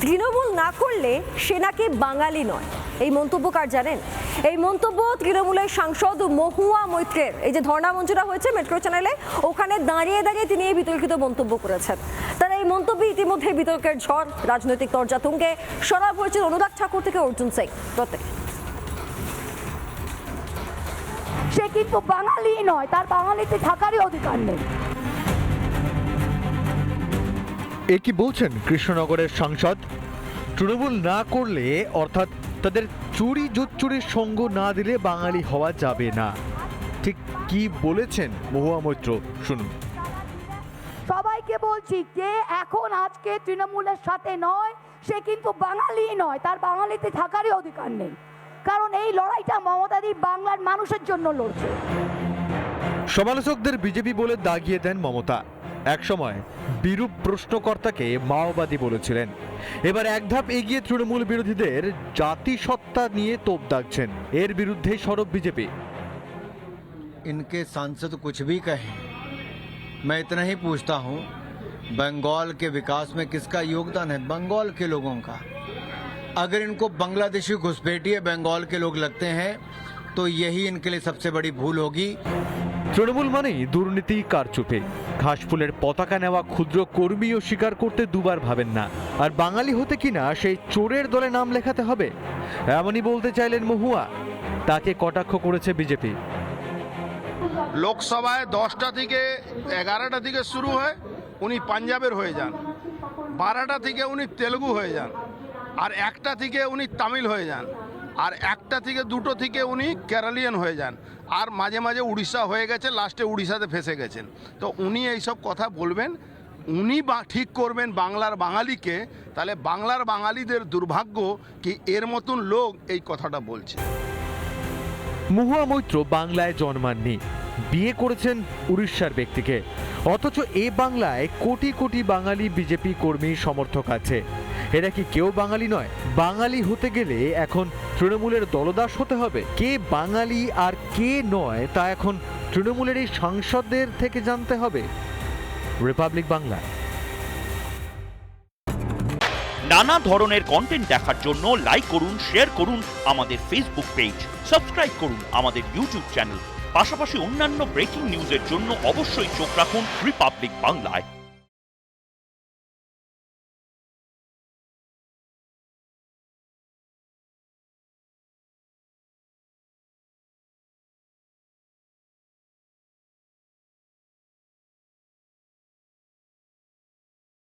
তৃণমূল না করলে সে নাকি বাঙালি নয়। এই মন্তব্য কার জানেন? এই মন্তব্য তৃণমূলের সাংসদ মহুয়া মৈত্রের। এই যে ধর্ণা মঞ্চটা হয়েছে মেট্রো চ্যানেলে, ওখানে দাঁড়িয়ে দাঁড়িয়ে তিনি এই বিতর্কিত মন্তব্য করেছেন। তার এই মন্তব্যে ইতিমধ্যে বিতর্কের ঝড়, রাজনৈতিক তরজা তুঙ্গে। সরব হয়েছে অনুরাগ ঠাকুর থেকে অর্জুন সিং। প্রত্যেক সে কিন্তু বাঙালি নয়, তার বাঙালিতে থাকারই অধিকার নেই। এ কি বলছেন কৃষ্ণনগরের সাংসদ? তৃণমূল না করলে, অর্থাৎ তাদের চুরি জুচ্চুরির সঙ্গ না দিলে বাঙালি হওয়া যাবে না। ঠিক কি বলেছেন মহুয়া মৈত্র, শুনুন। সবাইকে বলছি, যে এখন আজকে তৃণমূলের সাথে নয়, সে কিন্তু বাঙালি নয়, তার বাঙালিতে থাকারই অধিকার নেই। কারণ এই লড়াইটা মমতাদি বাংলার মানুষের জন্য লড়ছে। সমালোচকদের বিজেপি বলে দাগিয়ে দেন মমতা। একসময় বিরূপ প্রশ্নকর্তাকে মাওবাদী বলেছিলেন। এবার এক ধাপ এগিয়ে তৃণমূল বিরোধীদের জাতিসত্তা নিয়ে তোপ দাগছেন। এর বিরুদ্ধে সরব বিজেপি। इनके सांसद कुछ भी कहें, मैं इतना ही पूछता हूं, बंगाल के विकास में किसका योगदान है? बंगाल के लोगों का। अगर इनको बांग्लादेशी घुसपैठिए बंगाल के लोग लगते हैं तो यही इनके लिए सबसे बड़ी भूल होगी। তৃণমূল মানেই দুর্নীতি, কারচুপি। ঘাসফুলের পতাকা নেওয়া ক্ষুদ্র কর্মীও স্বীকার করতে দুবার ভাবেন না। আর বাঙালি হতে কিনা সেই চোরের দলে নাম লেখাতে হবে, এমনই বলতে চাইলেন মহুয়া। তাকে কটাক্ষ করেছে বিজেপি। লোকসভায় 10টা থেকে 11টা থেকে শুরু হয়, উনি পাঞ্জাবের হয়ে যান। 12টা থেকে উনি তেলুগু হয়ে যান। আর 1টা থেকে উনি তামিল হয়ে যান। আর 1টা থেকে 2টো থেকে উনি কেরালিয়ান হয়ে যান। আর মাঝে মাঝে উড়িষ্যা হয়ে গেছে, লাস্টে উড়িষ্যাতে ফেসে গেছেন। তো উনি এইসব কথা বলবেন, উনি ঠিক করবেন বাংলার বাঙালিকে। তাহলে বাংলার বাঙালিদের দুর্ভাগ্য কি এর মতন লোক এই কথাটা বলছে। মহুয়া মৈত্র বাংলায় জন্মাননি, বিয়ে করেছেন উড়িষ্যার ব্যক্তিকে। অথচ এ বাংলায় কোটি কোটি বাঙালি বিজেপি কর্মী সমর্থক আছে। এরা কি কেউ বাঙালি নয়? বাঙালি হতে গেলে এখন তৃণমূলের দলদাস হতে হবে। কে বাঙালি আর কে নয় তা এখন তৃণমূলের এই সাংসদদের থেকে জানতে হবে। রিপাবলিক বাংলা। নানা ধরনের কন্টেন্ট দেখার জন্য লাইক করুন, শেয়ার করুন আমাদের ফেসবুক পেজ, সাবস্ক্রাইব করুন আমাদের ইউটিউব চ্যানেল। পাশাপাশি অন্যান্য ব্রেকিং নিউজের জন্য অবশ্যই চোখ রাখুন রিপাবলিক বাংলায়।